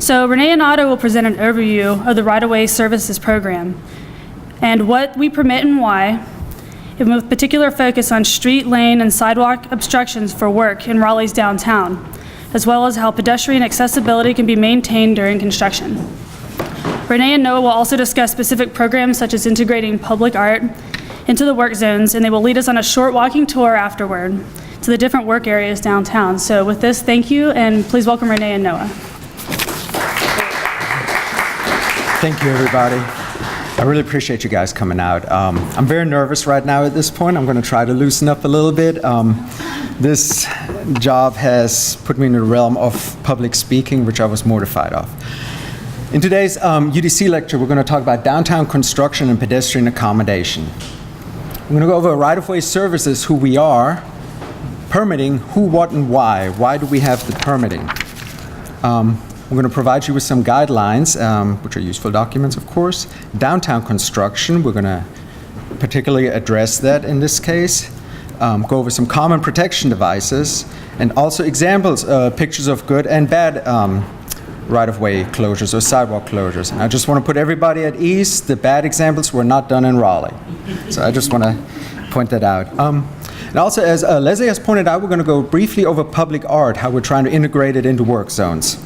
So Rene and Otto will present an overview of the right-of-way services program and what we permit and why, and with particular focus on street, lane, and sidewalk obstructions for work in Raleigh's downtown, as well as how pedestrian accessibility can be maintained during construction. Rene and Noah will also discuss specific programs such as integrating public art into the work zones, and they will lead us on a short walking tour afterward to the different work areas downtown. So with this, thank you, and please welcome Rene and Noah. Thank you, everybody. I really appreciate you guys coming out. I'm very nervous right now at this point. I'm going to try to loosen up a little bit. This job has put me in the realm of public speaking, which I was mortified of. In today's UDC lecture, we're going to talk about downtown construction and pedestrian accommodation. We're going to go over right-of-way services, who we are, permitting, who, what, and why. Why do we have the permitting? We're going to provide you with some guidelines, which are useful documents, of course. Downtown construction, we're going to particularly address that in this case. Go over some common protection devices, and also examples, pictures of good and bad right-of-way closures or sidewalk closures. And I just want to put everybody at ease. The bad examples were not done in Raleigh. So I just want to point that out. And also, as Leslie has pointed out, we're going to go briefly over public art, how we're trying to integrate it into work zones.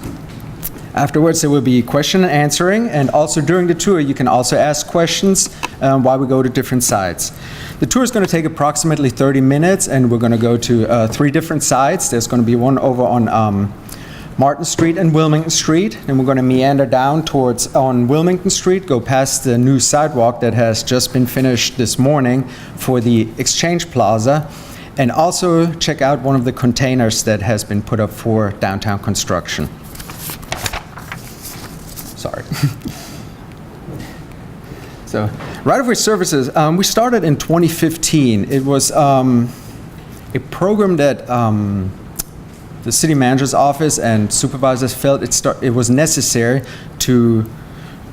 Afterwards, there will be question and answering, and also during the tour, you can also ask questions while we go to different sites. The tour is going to take approximately 30 minutes, and we're going to go to 3 different sites. There's going to be one over on Martin Street and Wilmington Street, and we're going to meander down towards on Wilmington Street, go past the new sidewalk that has just been finished this morning for the Exchange Plaza, and also check out one of the containers that has been put up for downtown construction. Sorry. So, right-of-way services, we started in 2015. It was a program that the city manager's office and supervisors felt it was necessary to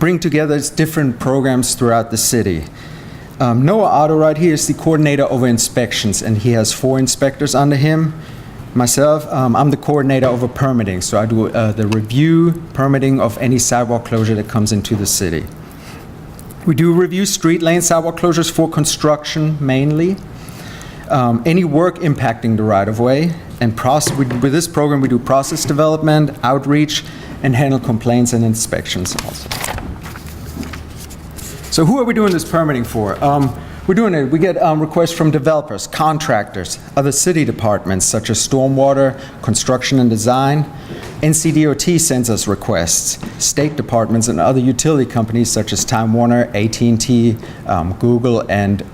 bring together different programs throughout the city. Noah Otto right here is the coordinator over inspections, and he has 4 inspectors under him. Myself, I'm the coordinator over permitting, so I do the review, permitting of any sidewalk closure that comes into the city. We do review street lane sidewalk closures for construction mainly, any work impacting the right-of-way, and with this program we do process development, outreach, and handle complaints and inspections also. So who are we doing this permitting for? We're doing it. We get requests from developers, contractors, other city departments such as stormwater, construction and design. NCDOT sends us requests. State departments and other utility companies such as Time Warner, AT&T, Google, and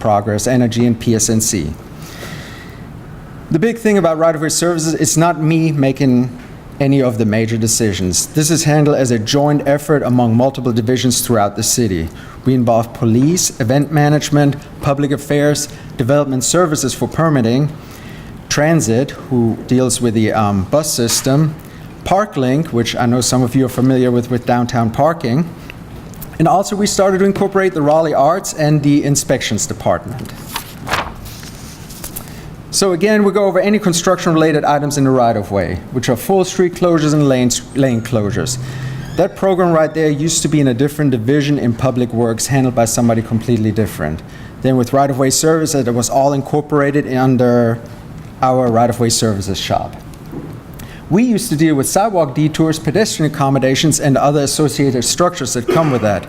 Progress Energy and PSNC. The big thing about right-of-way services, it's not me making any of the major decisions. This is handled as a joint effort among multiple divisions throughout the city. We involve police, event management, public affairs, development services for permitting, transit, who deals with the bus system, ParkLink, which I know some of you are familiar with downtown parking, and also we started to incorporate the Raleigh Arts and the inspections department. So again, we go over any construction-related items in the right-of-way, which are full street closures and lane closures. That program right there used to be in a different division in Public Works, handled by somebody completely different. Then with right-of-way services, it was all incorporated under our right-of-way services shop. We used to deal with sidewalk detours, pedestrian accommodations, and other associated structures that come with that.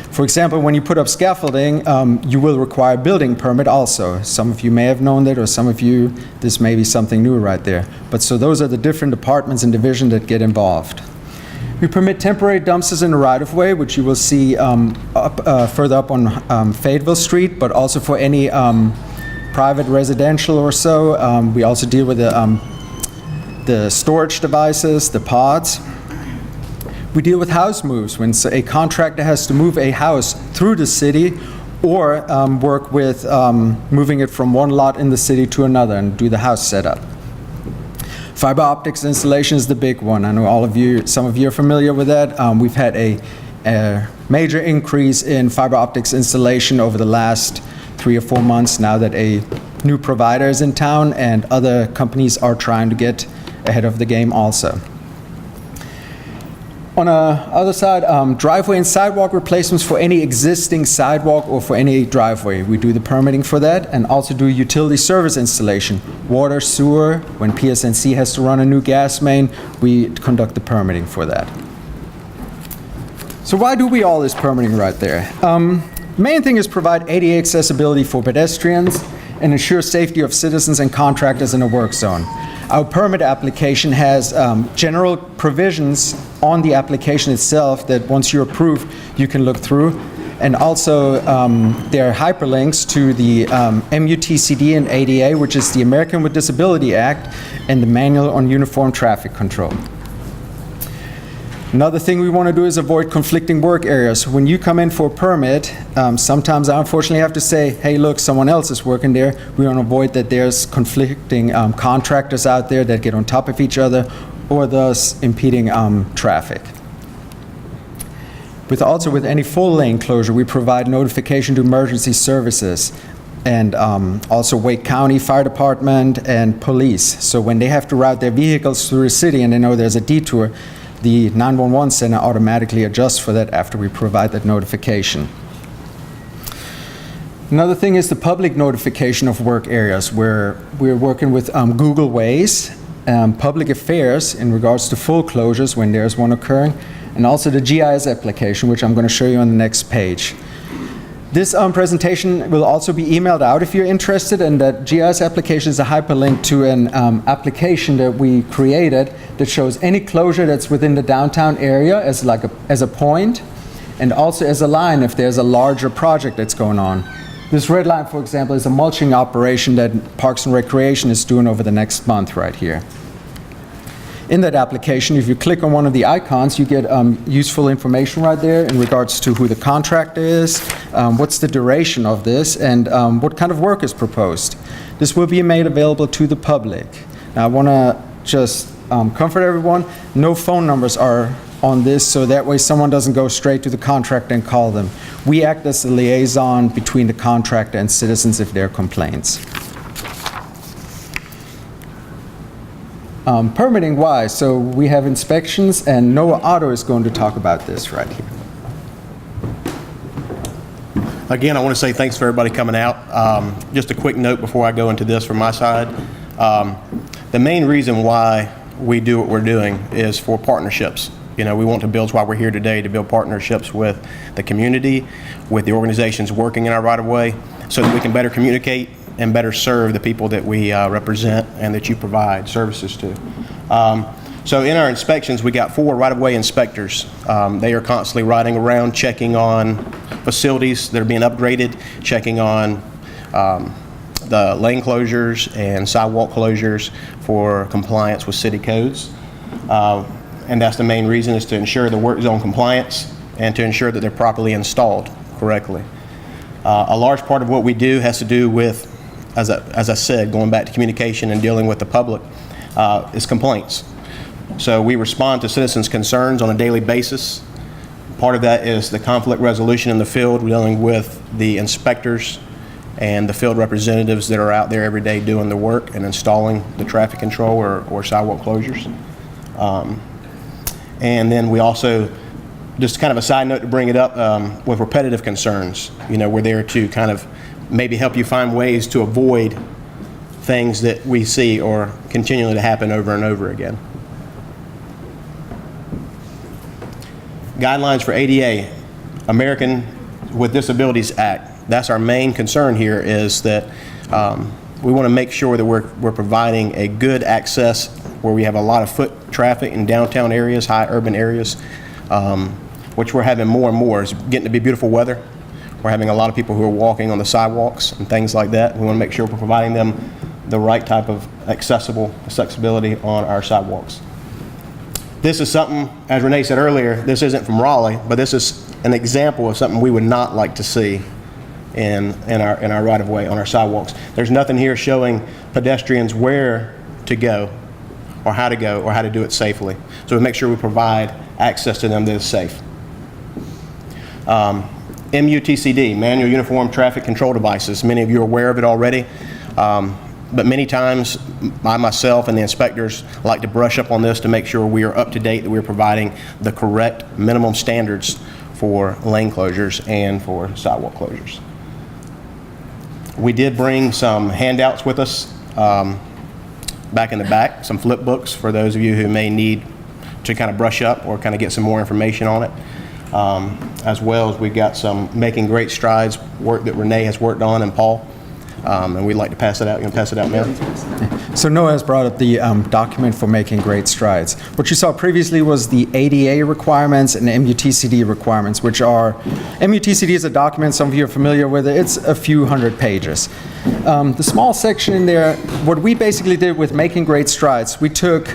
For example, when you put up scaffolding, you will require a building permit also. Some of you may have known that, or some of you, this may be something new right there. But so those are the different departments and divisions that get involved. We permit temporary dumpsters in the right-of-way, which you will see further up on Fayetteville Street, but also for any private residential or so. We also deal with the storage devices, the pods. We deal with house moves when a contractor has to move a house through the city or work with moving it from one lot in the city to another and do the house setup. Fiber optics installation is the big one. I know some of you are familiar with that. We've had a major increase in fiber optics installation over the last 3 or 4 months now that a new provider is in town and other companies are trying to get ahead of the game also. On the other side, driveway and sidewalk replacements for any existing sidewalk or for any driveway. We do the permitting for that, and also do utility service installation. Water, sewer, when PSNC has to run a new gas main, we conduct the permitting for that. So why do we all this permitting right there? Main thing is provide ADA accessibility for pedestrians and ensure safety of citizens and contractors in a work zone. Our permit application has general provisions on the application itself that once you're approved, you can look through. And also, there are hyperlinks to the MUTCD and ADA, which is the American with Disability Act, and the Manual on Uniform Traffic Control. Another thing we want to do is avoid conflicting work areas. When you come in for a permit, sometimes I unfortunately have to say, hey, look, someone else is working there. We want to avoid that there's conflicting contractors out there that get on top of each other, or thus impeding traffic. With any full lane closure, we provide notification to emergency services, and also Wake County Fire Department and police. So when they have to route their vehicles through the city and they know there's a detour, the 911 center automatically adjusts for that after we provide that notification. Another thing is the public notification of work areas, where we're working with Google Ways, public affairs in regards to full closures when there's one occurring, and also the GIS application, which I'm going to show you on the next page. This presentation will also be emailed out if you're interested, and that GIS application is a hyperlink to an application that we created that shows any closure that's within the downtown area as a point, and also as a line if there's a larger project that's going on. This red line, for example, is a mulching operation that Parks and Recreation is doing over the next month right here. In that application, if you click on one of the icons, you get useful information right there in regards to who the contractor is, what's the duration of this, and what kind of work is proposed. This will be made available to the public. Now, I want to just comfort everyone, no phone numbers are on this, so that way someone doesn't go straight to the contractor and call them. We act as a liaison between the contractor and citizens if there are complaints. Permitting wise, so we have inspections, and Otto is going to talk about this right here. Again, I want to say thanks for everybody coming out. Just a quick note before I go into this from my side. The main reason why we do what we're doing is for partnerships. You know, we want to build, why we're here today, to build partnerships with the community, with the organizations working in our right-of-way, so that we can better communicate and better serve the people that we represent and that you provide services to. So in our inspections, we got 4 right-of-way inspectors. They are constantly riding around, checking on facilities that are being upgraded, checking on the lane closures and sidewalk closures for compliance with city codes. And that's the main reason, is to ensure the work zone compliance and to ensure that they're properly installed correctly. A large part of what we do has to do with, as I said, going back to communication and dealing with the public, is complaints. So we respond to citizens' concerns on a daily basis. Part of that is the conflict resolution in the field, dealing with the inspectors and the field representatives that are out there every day doing the work and installing the traffic control or sidewalk closures. And then we also, just kind of a side note to bring it up, with repetitive concerns. You know, we're there to kind of maybe help you find ways to avoid things that we see or continually to happen over and over again. Guidelines for ADA, American with Disabilities Act. That's our main concern here, is that we want to make sure that we're providing a good access where we have a lot of foot traffic in downtown areas, high urban areas, which we're having more and more. It's getting to be beautiful weather. We're having a lot of people who are walking on the sidewalks and things like that. We want to make sure we're providing them the right type of accessibility on our sidewalks. This is something, as Rene said earlier, this isn't from Raleigh, but this is an example of something we would not like to see in our right-of-way, on our sidewalks. There's nothing here showing pedestrians where to go or how to do it safely. So we make sure we provide access to them that is safe. MUTCD, Manual Uniform Traffic Control Devices. Many of you are aware of it already. But many times, I myself and the inspectors like to brush up on this to make sure we are up to date, that we're providing the correct minimum standards for lane closures and for sidewalk closures. We did bring some handouts with us back in the back, some flip books for those of you who may need to kind of brush up or kind of get some more information on it. As well as we've got some Making Great Strides work that Rene has worked on, and Paul. And we'd like to pass it out. You can pass it out now. So Noah has brought up the document for Making Great Strides. What you saw previously was the ADA requirements and MUTCD requirements, which are, MUTCD is a document, some of you are familiar with it, it's a few hundred pages. The small section in there, what we basically did with Making Great Strides, we took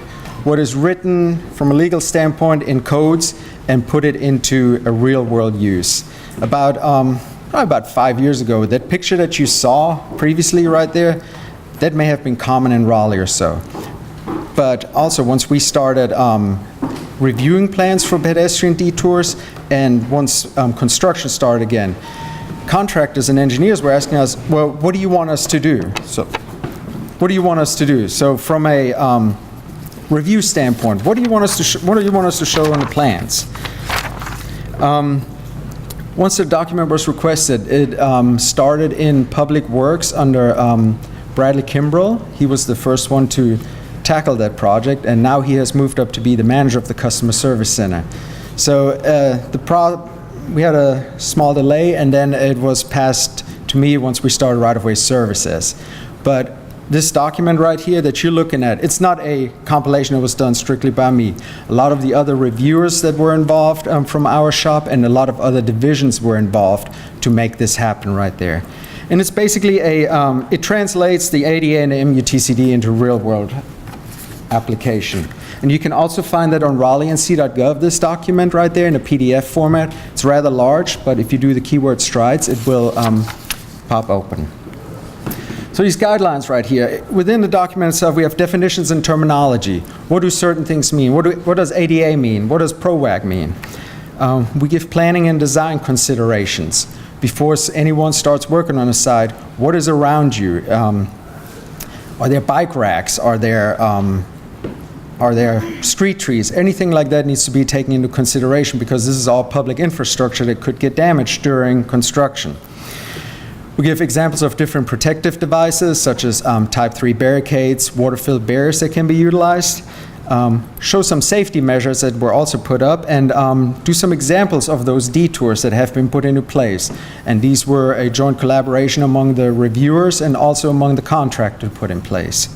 what is written from a legal standpoint in codes and put it into a real-world use. Probably about 5 years ago, that picture that you saw previously right there, that may have been common in Raleigh or so. But also, once we started reviewing plans for pedestrian detours, and once construction started again, contractors and engineers were asking us, well, what do you want us to do? So, what do you want us to do? So from a review standpoint, what do you want us to show on the plans? Once the document was requested, it started in Public Works under Bradley Kimbrell. He was the first one to tackle that project, and now he has moved up to be the manager of the Customer Service Center. So we had a small delay, and then it was passed to me once we started right-of-way services. But this document right here that you're looking at, it's not a compilation that was done strictly by me. A lot of the other reviewers that were involved from our shop and a lot of other divisions were involved to make this happen right there. And it's basically it translates the ADA and the MUTCD into real-world application. And you can also find that on RaleighNC.gov, this document right there in a PDF format. It's rather large, but if you do the keyword strides, it will pop open. So these guidelines right here, within the document itself, we have definitions and terminology. What do certain things mean? What does ADA mean? What does PROWAC mean? We give planning and design considerations. Before anyone starts working on a site, what is around you? Are there bike racks? Are there street trees? Anything like that needs to be taken into consideration because this is all public infrastructure that could get damaged during construction. We give examples of different protective devices, such as Type 3 barricades, water-filled barriers that can be utilized. Show some safety measures that were also put up, and do some examples of those detours that have been put into place. And these were a joint collaboration among the reviewers and also among the contractor put in place.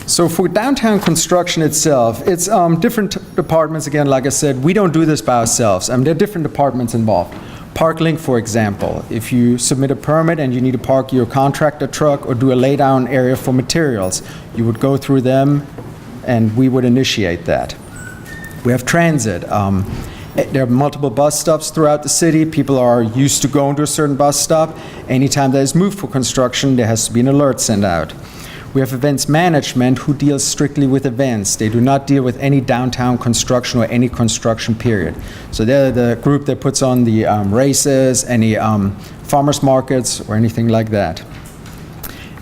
So for downtown construction itself, it's different departments. Again, like I said, we don't do this by ourselves. There are different departments involved. ParkLink, for example, if you submit a permit and you need to park your contractor truck or do a laydown area for materials, you would go through them and we would initiate that. We have transit. There are multiple bus stops throughout the city. People are used to going to a certain bus stop. Anytime that is moved for construction, there has to be an alert sent out. We have events management who deals strictly with events. They do not deal with any downtown construction or any construction period. So they're the group that puts on the races, any farmers markets, or anything like that.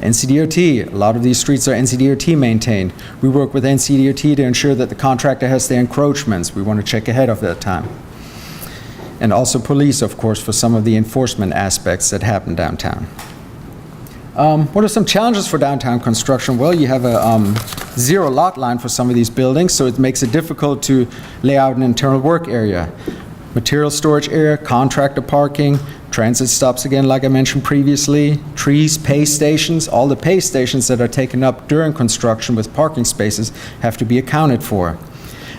NCDOT, a lot of these streets are NCDOT maintained. We work with NCDOT to ensure that the contractor has their encroachments. We want to check ahead of that time. And also police, of course, for some of the enforcement aspects that happen downtown. What are some challenges for downtown construction? Well, you have a zero lot line for some of these buildings, so it makes it difficult to lay out an internal work area. Material storage area, contractor parking, transit stops again, like I mentioned previously, trees, pay stations. All the pay stations that are taken up during construction with parking spaces have to be accounted for.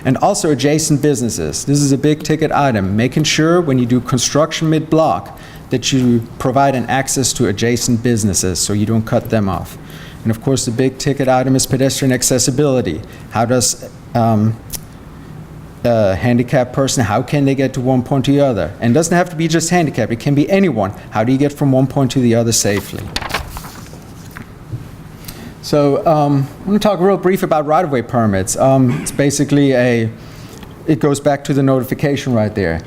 And also adjacent businesses. This is a big ticket item, making sure when you do construction mid-block that you provide an access to adjacent businesses so you don't cut them off. And of course, the big ticket item is pedestrian accessibility. How does a handicapped person, how can they get to one point to the other? And it doesn't have to be just handicapped, it can be anyone. How do you get from one point to the other safely? So I'm going to talk real brief about right-of-way permits. It's basically it goes back to the notification right there.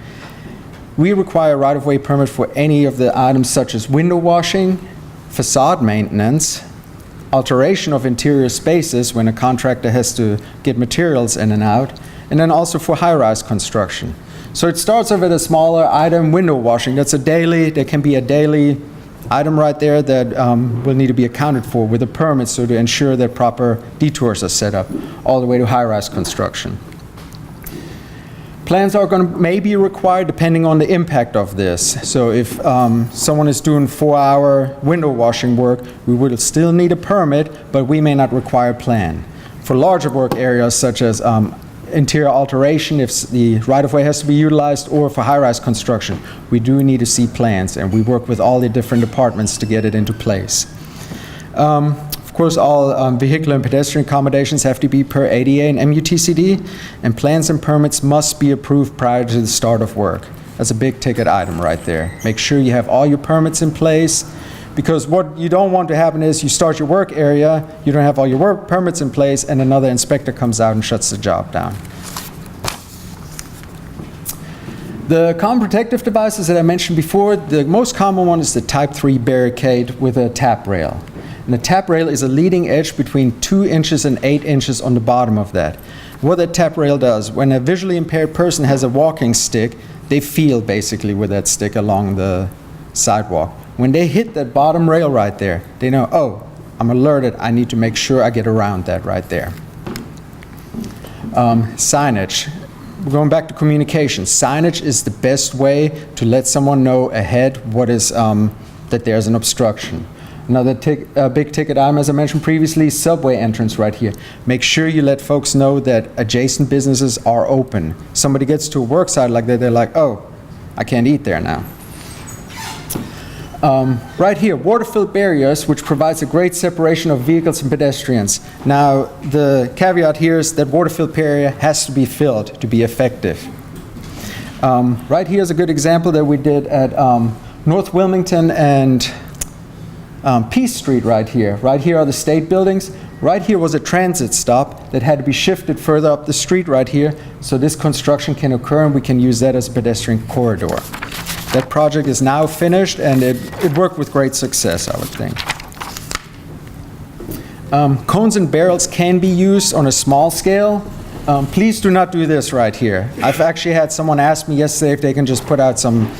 We require a right-of-way permit for any of the items such as window washing, facade maintenance, alteration of interior spaces when a contractor has to get materials in and out, and then also for high-rise construction. So it starts off with a smaller item, window washing. There can be a daily item right there that will need to be accounted for with a permit, so to ensure that proper detours are set up, all the way to high-rise construction. Plans are may be required depending on the impact of this. So if someone is doing 4-hour window washing work, we will still need a permit, but we may not require a plan. For larger work areas such as interior alteration, if the right-of-way has to be utilized, or for high-rise construction, we do need to see plans, and we work with all the different departments to get it into place. Of course, all vehicular and pedestrian accommodations have to be per ADA and MUTCD, and plans and permits must be approved prior to the start of work. That's a big ticket item right there. Make sure you have all your permits in place, because what you don't want to happen is you start your work area, you don't have all your work permits in place, and another inspector comes out and shuts the job down. The common protective devices that I mentioned before, the most common one is the Type 3 barricade with a tap rail. And the tap rail is a leading edge between 2 inches and 8 inches on the bottom of that. What that tap rail does, when a visually impaired person has a walking stick, they feel basically with that stick along the sidewalk. When they hit that bottom rail right there, they know, oh, I'm alerted, I need to make sure I get around that right there. Signage. We're going back to communication. Signage is the best way to let someone know ahead what is, that there's an obstruction. Another big ticket item, as I mentioned previously, subway entrance right here. Make sure you let folks know that adjacent businesses are open. Somebody gets to a work site like that, they're like, oh, I can't eat there now. Right here, water-filled barriers, which provides a great separation of vehicles and pedestrians. Now, the caveat here is that water-filled barrier has to be filled to be effective. Right here is a good example that we did at North Wilmington and Peace Street right here. Right here are the state buildings. Right here was a transit stop that had to be shifted further up the street right here, so this construction can occur and we can use that as a pedestrian corridor. That project is now finished, and it worked with great success, I would think. Cones and barrels can be used on a small scale. Please do not do this right here. I've actually had someone ask me yesterday if they can just put out some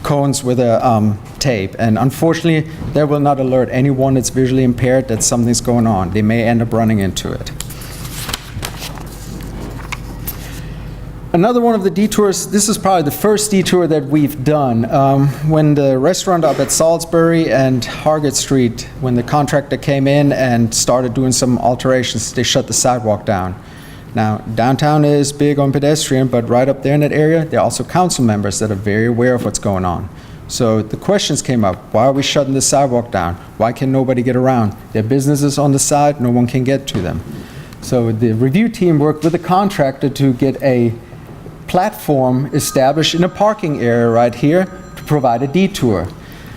cones with a tape, and unfortunately that will not alert anyone that's visually impaired that something's going on. They may end up running into it. Another one of the detours, this is probably the first detour that we've done. When the restaurant up at Salisbury and Hargett Street, when the contractor came in and started doing some alterations, they shut the sidewalk down. Now, downtown is big on pedestrian, but right up there in that area, there are also council members that are very aware of what's going on. So the questions came up, why are we shutting the sidewalk down? Why can nobody get around? There are businesses on the side, no one can get to them. So the review team worked with the contractor to get a platform established in a parking area right here to provide a detour.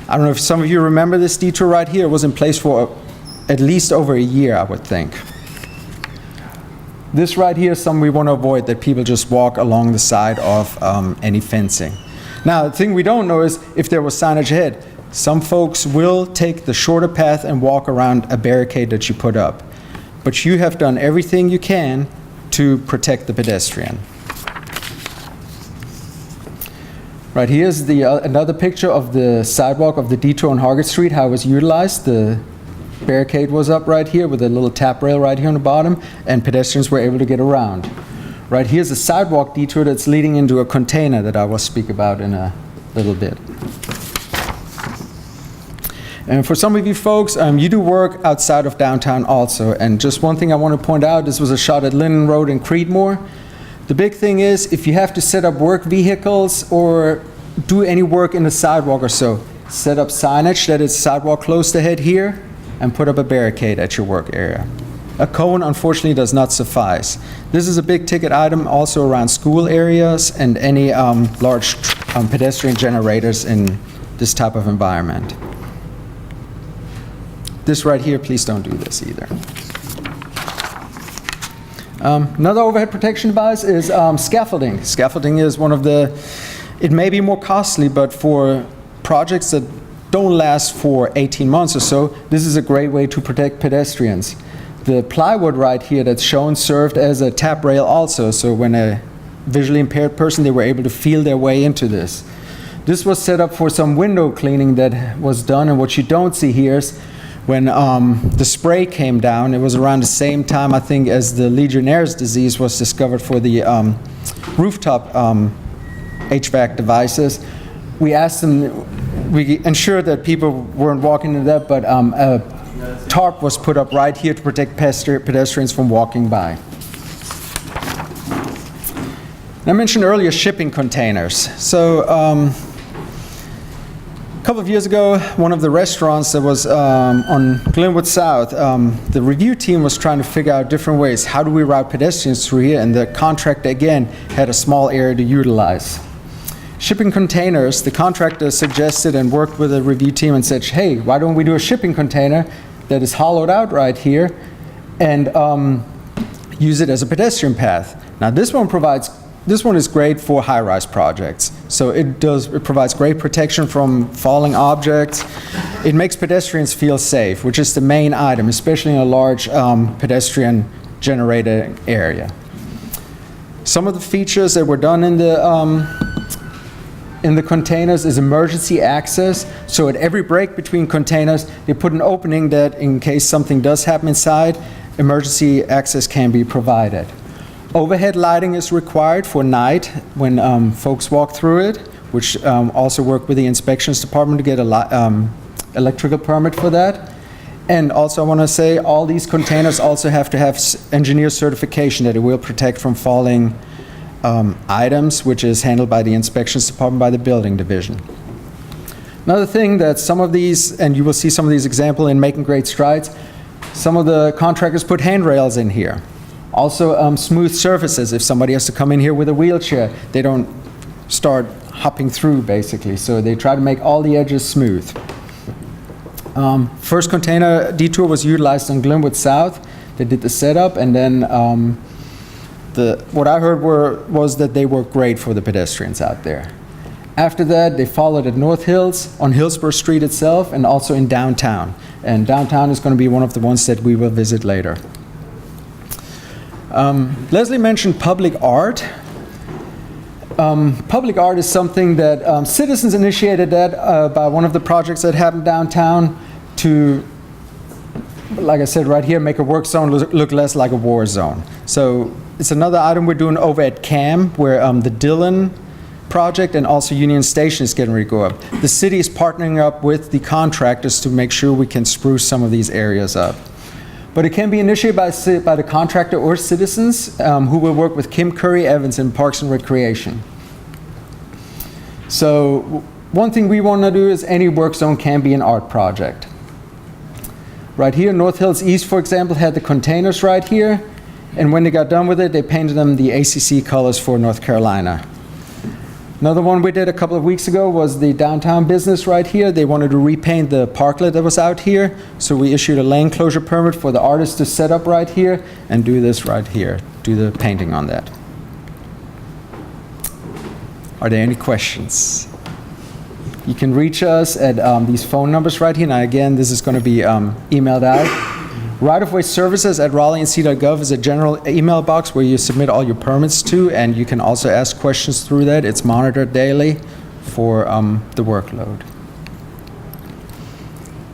I don't know if some of you remember this detour right here. It was in place for at least over a year, I would think. This right here is something we want to avoid, that people just walk along the side of any fencing. Now, the thing we don't know is if there was signage ahead. Some folks will take the shorter path and walk around a barricade that you put up. But you have done everything you can to protect the pedestrian. Right, here's another picture of the sidewalk of the detour on Hargett Street, how it was utilized. The barricade was up right here with a little tap rail right here on the bottom, and pedestrians were able to get around. Right, here's a sidewalk detour that's leading into a container that I will speak about in a little bit. And for some of you folks, you do work outside of downtown also. And just one thing I want to point out, this was a shot at Linden Road in Creedmoor. The big thing is, if you have to set up work vehicles or do any work in the sidewalk or so, set up signage that is sidewalk closed ahead here and put up a barricade at your work area. A cone, unfortunately, does not suffice. This is a big ticket item also around school areas and any large pedestrian generators in this type of environment. This right here, please don't do this either. Another overhead protection device is scaffolding. Scaffolding is one of the, it may be more costly, but for projects that don't last for 18 months or so, this is a great way to protect pedestrians. The plywood right here that's shown served as a tap rail also, so when a visually impaired person, they were able to feel their way into this. This was set up for some window cleaning that was done, and what you don't see here is when the spray came down, it was around the same time, I think, as the Legionnaire's disease was discovered for the rooftop HVAC devices. We asked them, we ensured that people weren't walking into that, but a tarp was put up right here to protect pedestrians from walking by. I mentioned earlier shipping containers. So a couple of years ago, one of the restaurants that was on Glenwood South, the review team was trying to figure out different ways. How do we route pedestrians through here? And the contractor, again, had a small area to utilize. Shipping containers, the contractor suggested and worked with the review team and said, hey, why don't we do a shipping container that is hollowed out right here and use it as a pedestrian path? Now this one is great for high-rise projects. So it provides great protection from falling objects. It makes pedestrians feel safe, which is the main item, especially in a large pedestrian generated area. Some of the features that were done in the containers is emergency access. So at every break between containers, they put an opening that in case something does happen inside, emergency access can be provided. Overhead lighting is required for night when folks walk through it, which also work with the inspections department to get a electrical permit for that. And also I want to say all these containers also have to have engineer certification that it will protect from falling items, which is handled by the inspections department by the building division. Another thing that some of these, and you will see some of these examples in Making Great Strides, some of the contractors put handrails in here. Also smooth surfaces. If somebody has to come in here with a wheelchair, they don't start hopping through basically. So they try to make all the edges smooth. First container detour was utilized on Glenwood South. They did the setup, and then what I heard was that they were great for the pedestrians out there. After that, they followed at North Hills, on Hillsborough Street itself, and also in downtown. And downtown is going to be one of the ones that we will visit later. Leslie mentioned public art. Public art is something that citizens initiated that by one of the projects that happened downtown to, like I said right here, make a work zone look less like a war zone. So it's another item we're doing over at CAM, where the Dillon project and also Union Station is getting ready to go up. The city is partnering up with the contractors to make sure we can spruce some of these areas up. But it can be initiated by the contractor or citizens who will work with Kim Curry Evans in Parks and Recreation. So one thing we want to do is any work zone can be an art project. Right here, North Hills East, for example, had the containers right here. And when they got done with it, they painted them the ACC colors for North Carolina. Another one we did a couple of weeks ago was the downtown business right here. They wanted to repaint the parklet that was out here, so we issued a lane closure permit for the artist to set up right here and do this right here, do the painting on that. Are there any questions? You can reach us at these phone numbers right here. Now again, this is going to be emailed out. Right-of-way services at raleighNC.gov is a general email box where you submit all your permits to, and you can also ask questions through that. It's monitored daily for the workload.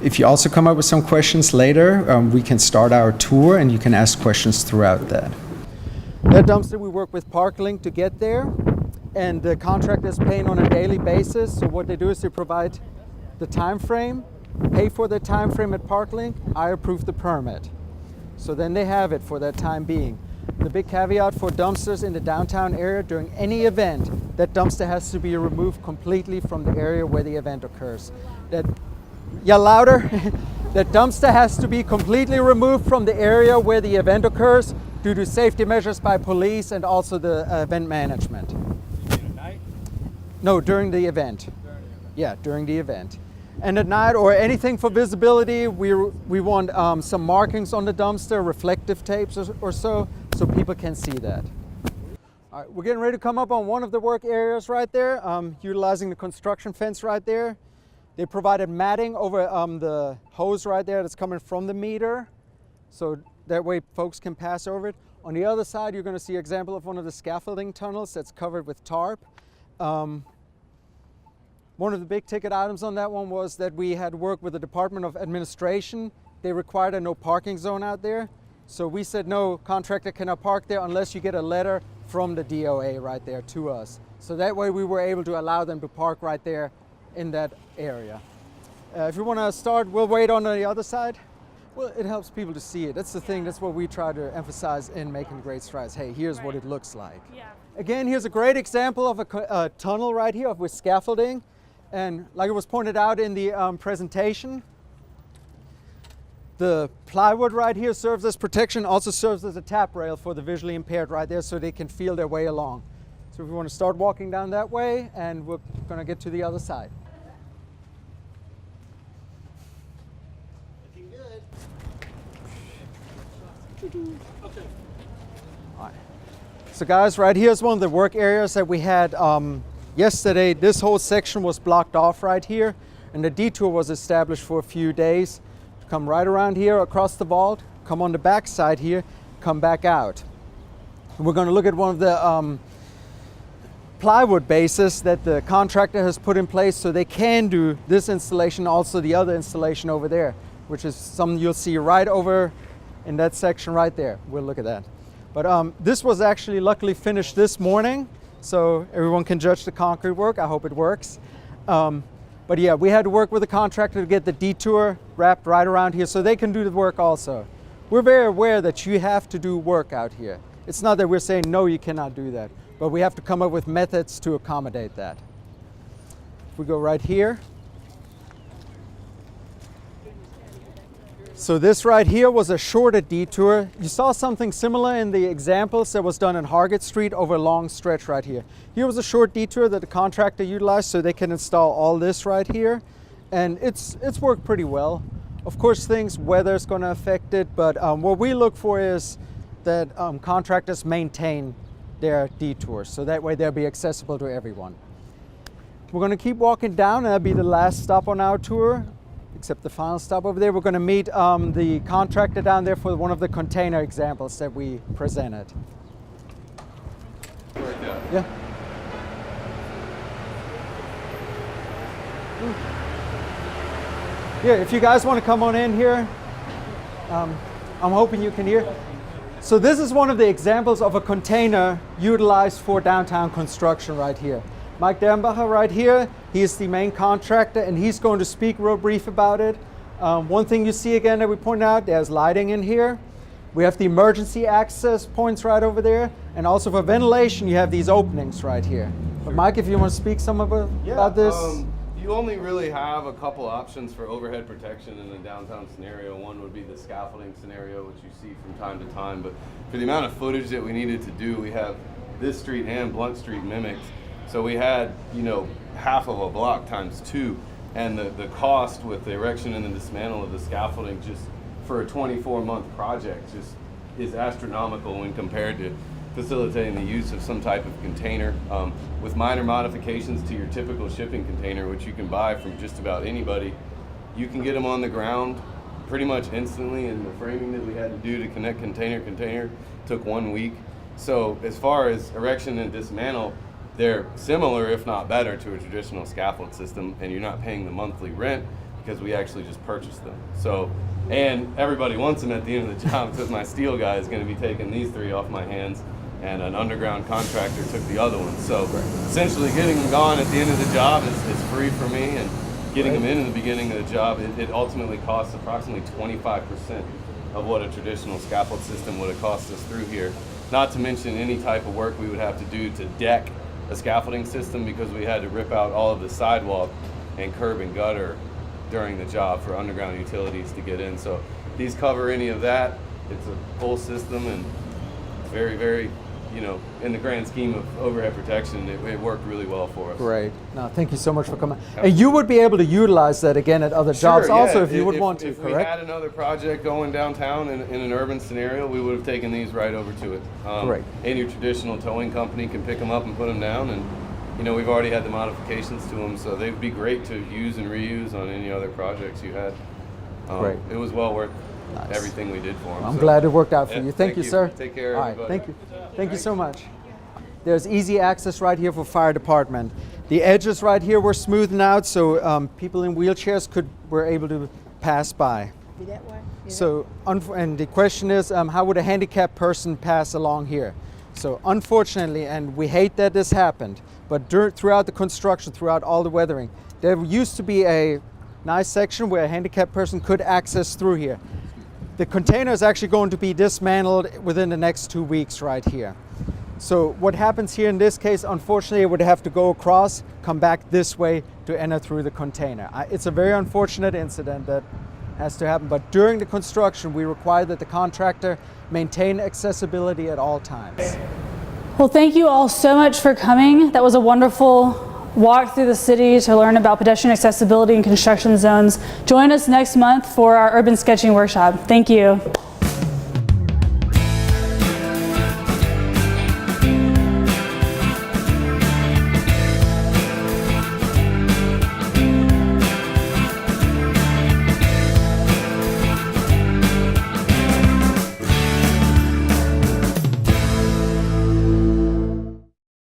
If you also come up with some questions later, we can start our tour and you can ask questions throughout that. That dumpster, we work with ParkLink to get there, and the contractors paying on a daily basis. So what they do is they provide the time frame, pay for the time frame at ParkLink, I approve the permit. So then they have it for that time being. The big caveat for dumpsters in the downtown area, during any event, that dumpster has to be removed completely from the area where the event occurs. Yeah, louder. That dumpster has to be completely removed from the area where the event occurs due to safety measures by police and also the event management. You mean at night? No, during the event. Yeah, during the event. And at night, or anything for visibility, we want some markings on the dumpster, reflective tapes or so people can see that. All right, we're getting ready to come up on one of the work areas right there, utilizing the construction fence right there. They provided matting over the hose right there that's coming from the meter, so that way folks can pass over it. On the other side, you're going to see an example of one of the scaffolding tunnels that's covered with tarp. One of the big ticket items on that one was that we had worked with the Department of Administration. They required a no parking zone out there. So we said, no, contractor cannot park there unless you get a letter from the DOA right there to us. So that way we were able to allow them to park right there in that area. If you want to start, we'll wait on the other side. Well, it helps people to see it. That's the thing, that's what we try to emphasize in making great strides. Hey, here's what it looks like. Yeah. Again, here's a great example of a tunnel right here with scaffolding. And like it was pointed out in the presentation, the plywood right here serves as protection, also serves as a tap rail for the visually impaired right there so they can feel their way along. So if we want to start walking down that way, and we're going to get to the other side. Looking good. Okay. All right. So guys, right here is one of the work areas that we had yesterday. This whole section was blocked off right here, and the detour was established for a few days. Come right around here across the vault, come on the back side here, come back out. And we're going to look at one of the plywood bases that the contractor has put in place so they can do this installation, also the other installation over there, which is something you'll see right over in that section right there. We'll look at that. But this was actually luckily finished this morning, so everyone can judge the concrete work. I hope it works. But yeah, we had to work with the contractor to get the detour wrapped right around here so they can do the work also. We're very aware that you have to do work out here. It's not that we're saying, no, you cannot do that, but we have to come up with methods to accommodate that. If we go right here. So this right here was a shorter detour. You saw something similar in the examples that was done in Hargett Street over a long stretch right here. Here was a short detour that the contractor utilized so they can install all this right here. And it's worked pretty well. Of course, weather's going to affect it, but what we look for is that contractors maintain their detours, so that way they'll be accessible to everyone. We're going to keep walking down, and that'll be the last stop on our tour, except the final stop over there. We're going to meet the contractor down there for one of the container examples that we presented. Yeah. Yeah, if you guys want to come on in here, I'm hoping you can hear. So this is one of the examples of a container utilized for downtown construction right here. Mike Dernbacher right here, he is the main contractor and he's going to speak real brief about it. One thing you see again that we point out, there's lighting in here. We have the emergency access points right over there, and also for ventilation you have these openings right here. Sure. But Mike, if you want to speak some about this. You only really have a couple options for overhead protection in the downtown scenario. One would be the scaffolding scenario, which you see from time to time, but for the amount of footage that we needed to do, we have this street and Blunt Street mimicked. So we had, half of a block times 2, and the cost with the erection and the dismantle of the scaffolding just for a 24-month project just is astronomical when compared to facilitating the use of some type of container with minor modifications to your typical shipping container, which you can buy from just about anybody. You can get them on the ground pretty much instantly, and the framing that we had to do to connect container took 1 week. So as far as erection and dismantle, they're similar, if not better, to a traditional scaffold system, and you're not paying the monthly rent because we actually just purchased them. So, and everybody wants them at the end of the job, because my steel guy is going to be taking these 3 off my hands, and an underground contractor took the other one. So essentially getting them gone at the end of the job is free for me, and getting them in the beginning of the job, it ultimately costs approximately 25% of what a traditional scaffold system would have cost us through here. Not to mention any type of work we would have to do to deck a scaffolding system, because we had to rip out all of the sidewalk and curb and gutter during the job for underground utilities to get in. So these cover any of that. It's a full system, and very, very, in the grand scheme of overhead protection, it worked really well for us. Great. No, thank you so much for coming. And you would be able to utilize that again at other jobs also if you would want to, if correct? If we had another project going downtown in an urban scenario, we would have taken these right over to it. Great. And your traditional towing company can pick them up and put them down, and you know, we've already had the modifications to them, so they'd be great to use and reuse on any other projects you had. Great. It was well worth everything we did for them. I'm glad it worked out for you. Thank you, sir. Take care, All right, everybody. thank you. Thank you so much. There's easy access right here for fire department. The edges right here were smoothed out, so people in wheelchairs were able to pass by. Be that way? So, and the question is, how would a handicapped person pass along here? So, unfortunately, and we hate that this happened, but throughout the construction, throughout all the weathering, there used to be a nice section where a handicapped person could access through here. The container is actually going to be dismantled within the next 2 weeks right here. So what happens here in this case, unfortunately, it would have to go across, come back this way to enter through the container. It's a very unfortunate incident that has to happen, but during the construction, we require that the contractor maintain accessibility at all times. Well, thank you all so much for coming. That was a wonderful walk through the city to learn about pedestrian accessibility and construction zones. Join us next month for our urban sketching workshop. Thank you.